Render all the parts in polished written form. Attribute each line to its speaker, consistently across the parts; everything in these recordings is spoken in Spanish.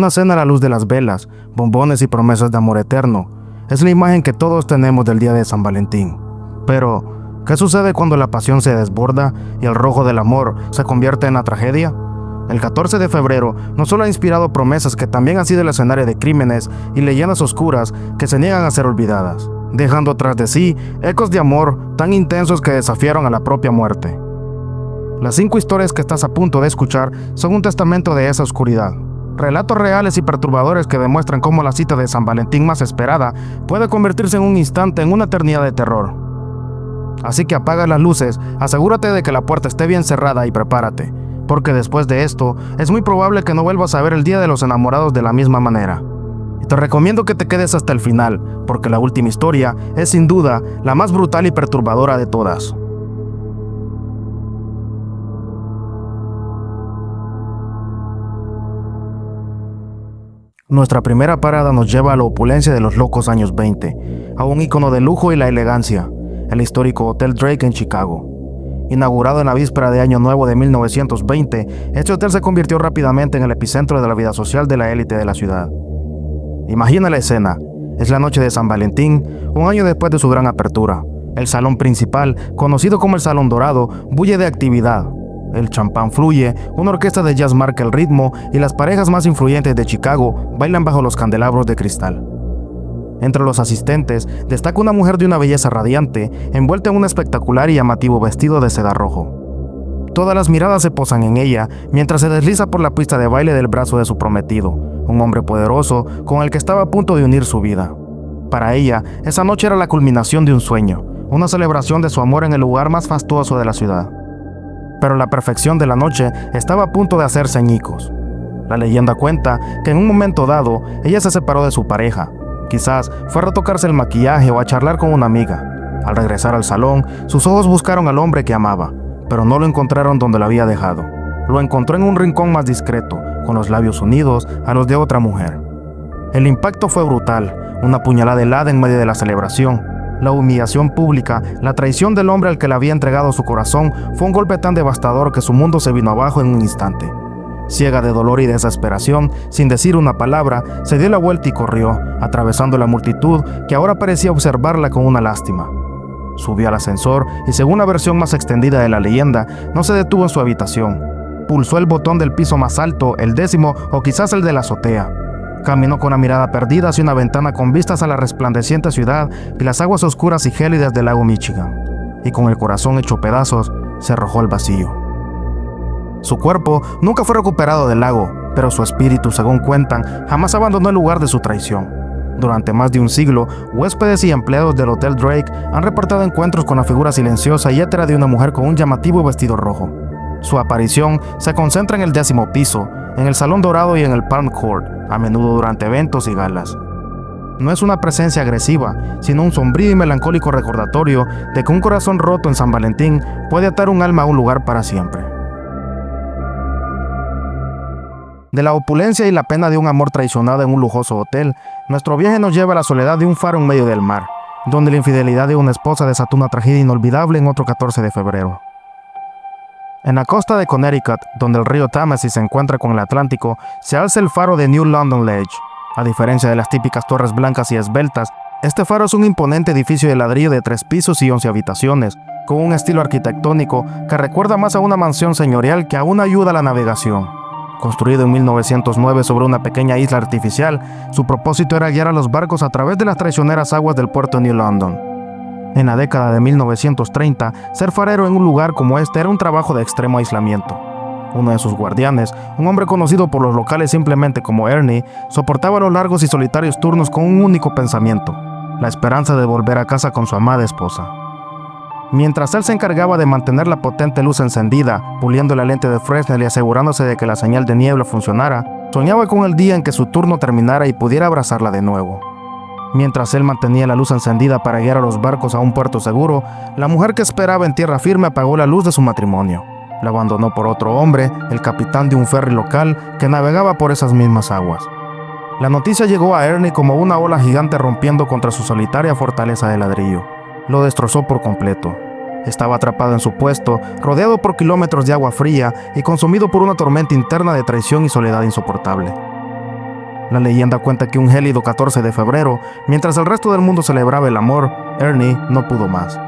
Speaker 1: una cena a la luz de las velas, bombones y promesas de amor eterno. Es la imagen que todos tenemos del día de San Valentín. Pero, ¿qué sucede cuando la pasión se desborda y el rojo del amor se convierte en la tragedia? El 14 de febrero no solo ha inspirado promesas que también han sido el escenario de crímenes y leyendas oscuras que se niegan a ser olvidadas, dejando tras de sí ecos de amor tan intensos que desafiaron a la propia muerte. Las 5 historias que estás a punto de escuchar son un testamento de esa oscuridad. Relatos reales y perturbadores que demuestran cómo la cita de San Valentín más esperada puede convertirse en un instante en una eternidad de terror. Así que apaga las luces, asegúrate de que la puerta esté bien cerrada y prepárate, porque después de esto es muy probable que no vuelvas a ver el Día de los Enamorados de la misma manera. Y te recomiendo que te quedes hasta el final, porque la última historia es sin duda la más brutal y perturbadora de todas. Nuestra primera parada nos lleva a la opulencia de los locos años 20, a un ícono de lujo y la elegancia, el histórico Hotel Drake en Chicago. Inaugurado en la víspera de Año Nuevo de 1920, este hotel se convirtió rápidamente en el epicentro de la vida social de la élite de la ciudad. Imagina la escena, es la noche de San Valentín, un año después de su gran apertura. El salón principal, conocido como el Salón Dorado, bulle de actividad. El champán fluye, una orquesta de jazz marca el ritmo y las parejas más influyentes de Chicago bailan bajo los candelabros de cristal. Entre los asistentes destaca una mujer de una belleza radiante, envuelta en un espectacular y llamativo vestido de seda rojo. Todas las miradas se posan en ella mientras se desliza por la pista de baile del brazo de su prometido, un hombre poderoso con el que estaba a punto de unir su vida. Para ella, esa noche era la culminación de un sueño, una celebración de su amor en el lugar más fastuoso de la ciudad. Pero la perfección de la noche estaba a punto de hacerse añicos. La leyenda cuenta que en un momento dado, ella se separó de su pareja. Quizás fue a retocarse el maquillaje o a charlar con una amiga. Al regresar al salón, sus ojos buscaron al hombre que amaba, pero no lo encontraron donde lo había dejado. Lo encontró en un rincón más discreto, con los labios unidos a los de otra mujer. El impacto fue brutal, una puñalada helada en medio de la celebración. La humillación pública, la traición del hombre al que le había entregado su corazón, fue un golpe tan devastador que su mundo se vino abajo en un instante. Ciega de dolor y desesperación, sin decir una palabra, se dio la vuelta y corrió, atravesando la multitud que ahora parecía observarla con una lástima. Subió al ascensor y, según la versión más extendida de la leyenda, no se detuvo en su habitación. Pulsó el botón del piso más alto, el 10º o quizás el de la azotea. Caminó con la mirada perdida hacia una ventana con vistas a la resplandeciente ciudad y las aguas oscuras y gélidas del lago Michigan. Y con el corazón hecho pedazos, se arrojó al vacío. Su cuerpo nunca fue recuperado del lago, pero su espíritu, según cuentan, jamás abandonó el lugar de su traición. Durante más de un siglo, huéspedes y empleados del Hotel Drake han reportado encuentros con la figura silenciosa y étera de una mujer con un llamativo vestido rojo. Su aparición se concentra en el 10º piso, en el Salón Dorado y en el Palm Court, a menudo durante eventos y galas. No es una presencia agresiva, sino un sombrío y melancólico recordatorio de que un corazón roto en San Valentín puede atar un alma a un lugar para siempre. De la opulencia y la pena de un amor traicionado en un lujoso hotel, nuestro viaje nos lleva a la soledad de un faro en medio del mar, donde la infidelidad de una esposa desató una tragedia inolvidable en otro 14 de febrero. En la costa de Connecticut, donde el río Tennessee se encuentra con el Atlántico, se alza el faro de New London Ledge. A diferencia de las típicas torres blancas y esbeltas, este faro es un imponente edificio de ladrillo de 3 pisos y 11 habitaciones, con un estilo arquitectónico que recuerda más a una mansión señorial que a una ayuda a la navegación. Construido en 1909 sobre una pequeña isla artificial, su propósito era guiar a los barcos a través de las traicioneras aguas del puerto de New London. En la década de 1930, ser farero en un lugar como este era un trabajo de extremo aislamiento. Uno de sus guardianes, un hombre conocido por los locales simplemente como Ernie, soportaba los largos y solitarios turnos con un único pensamiento: la esperanza de volver a casa con su amada esposa. Mientras él se encargaba de mantener la potente luz encendida, puliendo la lente de Fresnel y asegurándose de que la señal de niebla funcionara, soñaba con el día en que su turno terminara y pudiera abrazarla de nuevo. Mientras él mantenía la luz encendida para guiar a los barcos a un puerto seguro, la mujer que esperaba en tierra firme apagó la luz de su matrimonio. La abandonó por otro hombre, el capitán de un ferry local que navegaba por esas mismas aguas. La noticia llegó a Ernie como una ola gigante rompiendo contra su solitaria fortaleza de ladrillo. Lo destrozó por completo. Estaba atrapado en su puesto, rodeado por kilómetros de agua fría y consumido por una tormenta interna de traición y soledad insoportable. La leyenda cuenta que un gélido 14 de febrero, mientras el resto del mundo celebraba el amor, Ernie no pudo más.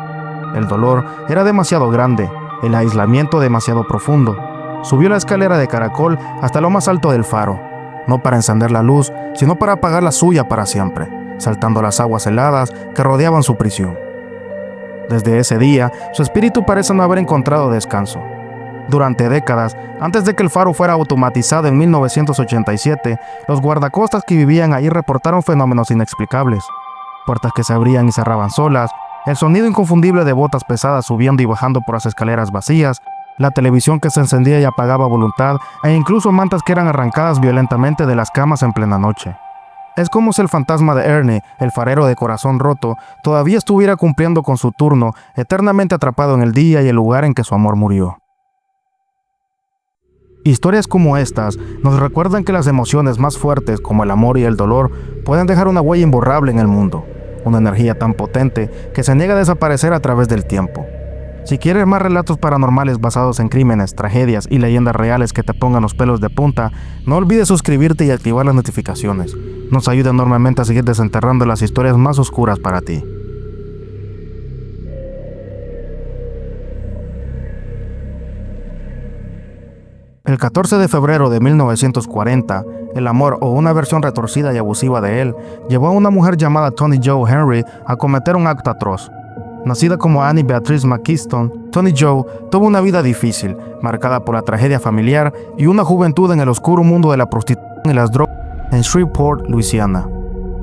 Speaker 1: El dolor era demasiado grande, el aislamiento demasiado profundo. Subió la escalera de caracol hasta lo más alto del faro, no para encender la luz, sino para apagar la suya para siempre, saltando las aguas heladas que rodeaban su prisión. Desde ese día, su espíritu parece no haber encontrado descanso. Durante décadas, antes de que el faro fuera automatizado en 1987, los guardacostas que vivían ahí reportaron fenómenos inexplicables. Puertas que se abrían y cerraban solas, el sonido inconfundible de botas pesadas subiendo y bajando por las escaleras vacías, la televisión que se encendía y apagaba a voluntad, e incluso mantas que eran arrancadas violentamente de las camas en plena noche. Es como si el fantasma de Ernie, el farero de corazón roto, todavía estuviera cumpliendo con su turno, eternamente atrapado en el día y el lugar en que su amor murió. Historias como estas nos recuerdan que las emociones más fuertes, como el amor y el dolor, pueden dejar una huella imborrable en el mundo, una energía tan potente que se niega a desaparecer a través del tiempo. Si quieres más relatos paranormales basados en crímenes, tragedias y leyendas reales que te pongan los pelos de punta, no olvides suscribirte y activar las notificaciones. Nos ayuda enormemente a seguir desenterrando las historias más oscuras para ti. El 14 de febrero de 1940, el amor o una versión retorcida y abusiva de él llevó a una mujer llamada Toni Jo Henry a cometer un acto atroz. Nacida como Annie Beatrice McKeeston, Toni Jo tuvo una vida difícil, marcada por la tragedia familiar y una juventud en el oscuro mundo de la prostitución y las drogas en Shreveport, Luisiana.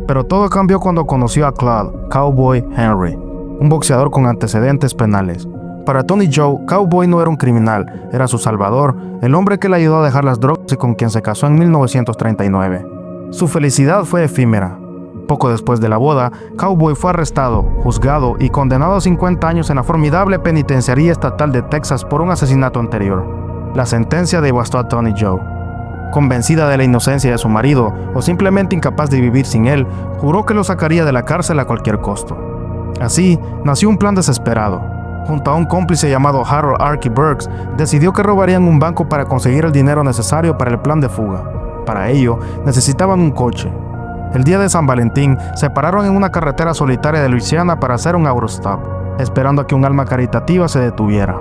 Speaker 1: Pero todo cambió cuando conoció a Claude "Cowboy" Henry, un boxeador con antecedentes penales. Para Toni Jo, Cowboy no era un criminal, era su salvador, el hombre que le ayudó a dejar las drogas y con quien se casó en 1939. Su felicidad fue efímera. Poco después de la boda, Cowboy fue arrestado, juzgado y condenado a 50 años en la formidable penitenciaría estatal de Texas por un asesinato anterior. La sentencia devastó a Toni Jo. Convencida de la inocencia de su marido, o simplemente incapaz de vivir sin él, juró que lo sacaría de la cárcel a cualquier costo. Así, nació un plan desesperado. Junto a un cómplice llamado Harold Archie Burks, decidió que robarían un banco para conseguir el dinero necesario para el plan de fuga. Para ello, necesitaban un coche. El día de San Valentín, se pararon en una carretera solitaria de Luisiana para hacer un autostop, esperando a que un alma caritativa se detuviera.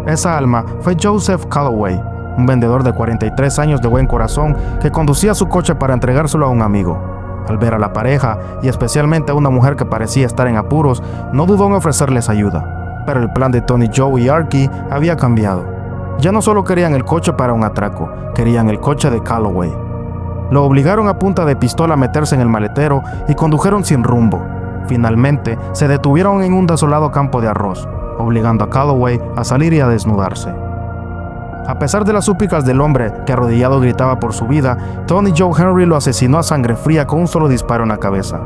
Speaker 1: Esa alma fue Joseph Calloway, un vendedor de 43 años de buen corazón que conducía su coche para entregárselo a un amigo. Al ver a la pareja, y especialmente a una mujer que parecía estar en apuros, no dudó en ofrecerles ayuda. Pero el plan de Toni Jo y Archie había cambiado. Ya no solo querían el coche para un atraco, querían el coche de Calloway. Lo obligaron a punta de pistola a meterse en el maletero y condujeron sin rumbo. Finalmente, se detuvieron en un desolado campo de arroz, obligando a Calloway a salir y a desnudarse. A pesar de las súplicas del hombre, que arrodillado gritaba por su vida, Toni Jo Henry lo asesinó a sangre fría con un solo disparo en la cabeza.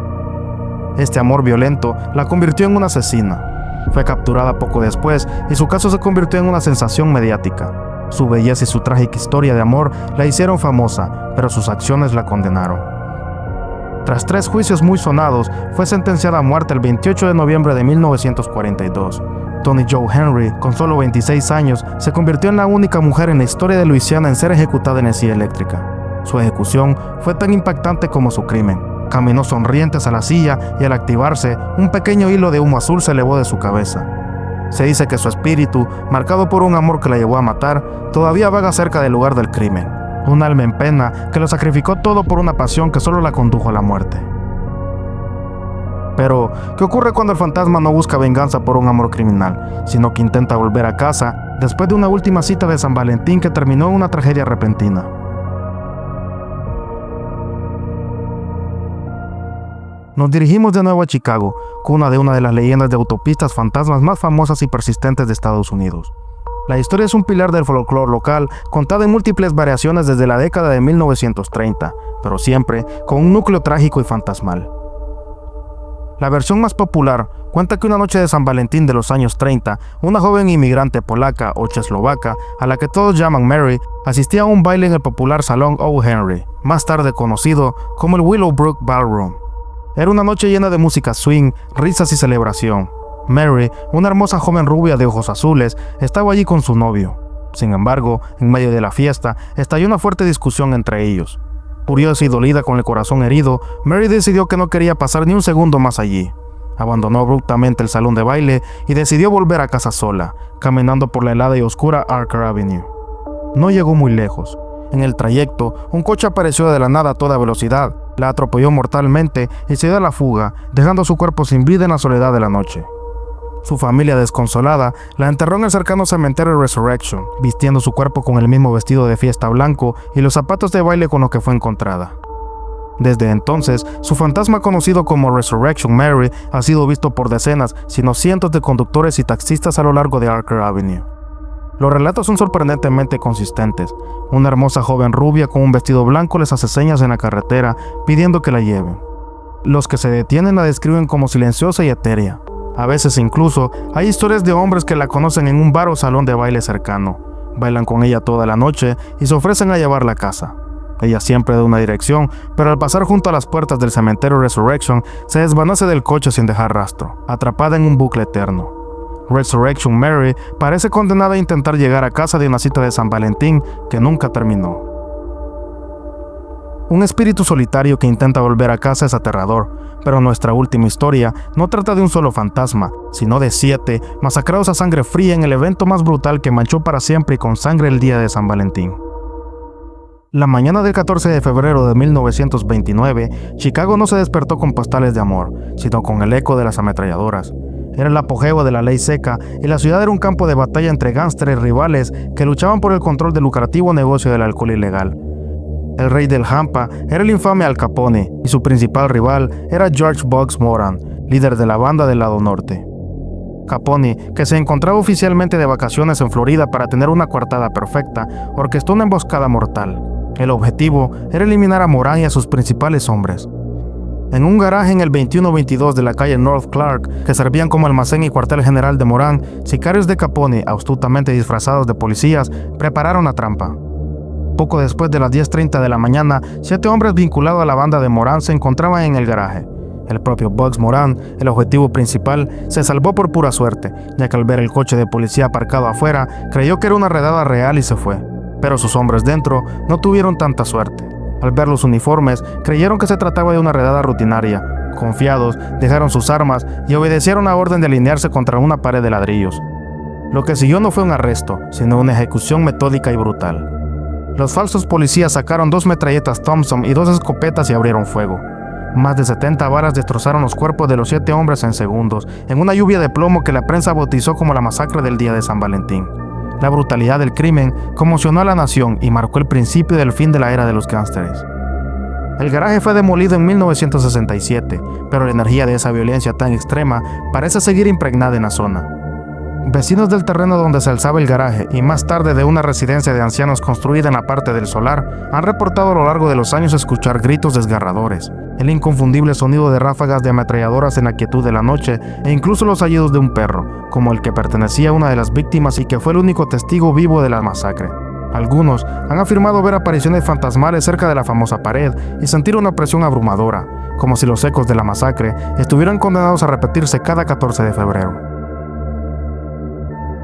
Speaker 1: Este amor violento la convirtió en una asesina. Fue capturada poco después y su caso se convirtió en una sensación mediática. Su belleza y su trágica historia de amor la hicieron famosa, pero sus acciones la condenaron. Tras 3 juicios muy sonados, fue sentenciada a muerte el 28 de noviembre de 1942. Toni Jo Henry, con solo 26 años, se convirtió en la única mujer en la historia de Luisiana en ser ejecutada en silla eléctrica. Su ejecución fue tan impactante como su crimen. Caminó sonriente hacia la silla y al activarse, un pequeño hilo de humo azul se elevó de su cabeza. Se dice que su espíritu, marcado por un amor que la llevó a matar, todavía vaga cerca del lugar del crimen. Un alma en pena que lo sacrificó todo por una pasión que solo la condujo a la muerte. Pero, ¿qué ocurre cuando el fantasma no busca venganza por un amor criminal, sino que intenta volver a casa después de una última cita de San Valentín que terminó en una tragedia repentina? Nos dirigimos de nuevo a Chicago, cuna de una de las leyendas de autopistas fantasmas más famosas y persistentes de Estados Unidos. La historia es un pilar del folclore local, contada en múltiples variaciones desde la década de 1930, pero siempre con un núcleo trágico y fantasmal. La versión más popular cuenta que una noche de San Valentín de los años 30, una joven inmigrante polaca o checoslovaca, a la que todos llaman Mary, asistía a un baile en el popular Salón O. Henry, más tarde conocido como el Willowbrook Ballroom. Era una noche llena de música swing, risas y celebración. Mary, una hermosa joven rubia de ojos azules, estaba allí con su novio. Sin embargo, en medio de la fiesta, estalló una fuerte discusión entre ellos. Furiosa y dolida con el corazón herido, Mary decidió que no quería pasar ni un segundo más allí. Abandonó abruptamente el salón de baile y decidió volver a casa sola, caminando por la helada y oscura Archer Avenue. No llegó muy lejos. En el trayecto, un coche apareció de la nada a toda velocidad, la atropelló mortalmente y se dio a la fuga, dejando su cuerpo sin vida en la soledad de la noche. Su familia, desconsolada, la enterró en el cercano cementerio Resurrection, vistiendo su cuerpo con el mismo vestido de fiesta blanco y los zapatos de baile con los que fue encontrada. Desde entonces, su fantasma conocido como Resurrection Mary ha sido visto por decenas, sino cientos de conductores y taxistas a lo largo de Archer Avenue. Los relatos son sorprendentemente consistentes. Una hermosa joven rubia con un vestido blanco les hace señas en la carretera pidiendo que la lleven. Los que se detienen la describen como silenciosa y etérea. A veces incluso hay historias de hombres que la conocen en un bar o salón de baile cercano. Bailan con ella toda la noche y se ofrecen a llevarla a casa. Ella siempre da una dirección, pero al pasar junto a las puertas del cementerio Resurrection, se desvanece del coche sin dejar rastro, atrapada en un bucle eterno. Resurrection Mary parece condenada a intentar llegar a casa de una cita de San Valentín que nunca terminó. Un espíritu solitario que intenta volver a casa es aterrador, pero nuestra última historia no trata de un solo fantasma, sino de 7 masacrados a sangre fría en el evento más brutal que manchó para siempre y con sangre el día de San Valentín. La mañana del 14 de febrero de 1929, Chicago no se despertó con postales de amor, sino con el eco de las ametralladoras. Era el apogeo de la ley seca y la ciudad era un campo de batalla entre gángsteres rivales que luchaban por el control del lucrativo negocio del alcohol ilegal. El rey del Hampa era el infame Al Capone y su principal rival era George Bugs Moran, líder de la banda del lado norte. Capone, que se encontraba oficialmente de vacaciones en Florida para tener una coartada perfecta, orquestó una emboscada mortal. El objetivo era eliminar a Moran y a sus principales hombres. En un garaje en el 2122 de la calle North Clark, que servían como almacén y cuartel general de Moran, sicarios de Capone, astutamente disfrazados de policías, prepararon la trampa. Poco después de las 10:30 de la mañana, 7 hombres vinculados a la banda de Moran se encontraban en el garaje. El propio Bugs Moran, el objetivo principal, se salvó por pura suerte, ya que al ver el coche de policía aparcado afuera, creyó que era una redada real y se fue. Pero sus hombres dentro no tuvieron tanta suerte. Al ver los uniformes, creyeron que se trataba de una redada rutinaria. Confiados, dejaron sus armas y obedecieron la orden de alinearse contra una pared de ladrillos. Lo que siguió no fue un arresto, sino una ejecución metódica y brutal. Los falsos policías sacaron 2 metralletas Thompson y 2 escopetas y abrieron fuego. Más de 70 balas destrozaron los cuerpos de los 7 hombres en segundos, en una lluvia de plomo que la prensa bautizó como la masacre del día de San Valentín. La brutalidad del crimen conmocionó a la nación y marcó el principio del fin de la era de los gángsteres. El garaje fue demolido en 1967, pero la energía de esa violencia tan extrema parece seguir impregnada en la zona. Vecinos del terreno donde se alzaba el garaje y más tarde de una residencia de ancianos construida en la parte del solar han reportado a lo largo de los años escuchar gritos desgarradores, el inconfundible sonido de ráfagas de ametralladoras en la quietud de la noche e incluso los aullidos de un perro, como el que pertenecía a una de las víctimas y que fue el único testigo vivo de la masacre. Algunos han afirmado ver apariciones fantasmales cerca de la famosa pared y sentir una presión abrumadora, como si los ecos de la masacre estuvieran condenados a repetirse cada 14 de febrero.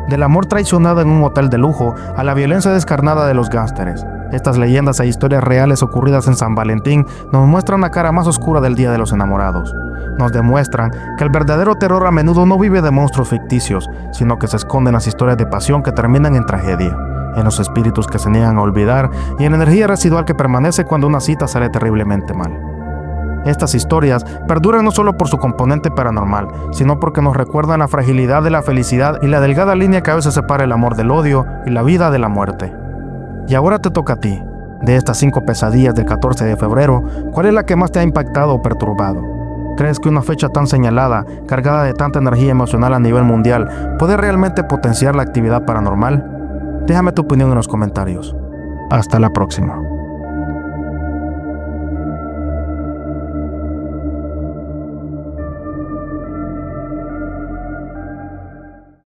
Speaker 1: Del amor traicionado en un hotel de lujo a la violencia descarnada de los gángsteres. Estas leyendas e historias reales ocurridas en San Valentín nos muestran la cara más oscura del Día de los Enamorados. Nos demuestran que el verdadero terror a menudo no vive de monstruos ficticios, sino que se esconde en las historias de pasión que terminan en tragedia, en los espíritus que se niegan a olvidar y en la energía residual que permanece cuando una cita sale terriblemente mal. Estas historias perduran no solo por su componente paranormal, sino porque nos recuerdan la fragilidad de la felicidad y la delgada línea que a veces separa el amor del odio y la vida de la muerte. Y ahora te toca a ti. De estas 5 pesadillas del 14 de febrero, ¿cuál es la que más te ha impactado o perturbado? ¿Crees que una fecha tan señalada, cargada de tanta energía emocional a nivel mundial, puede realmente potenciar la actividad paranormal? Déjame tu opinión en los comentarios. Hasta la próxima.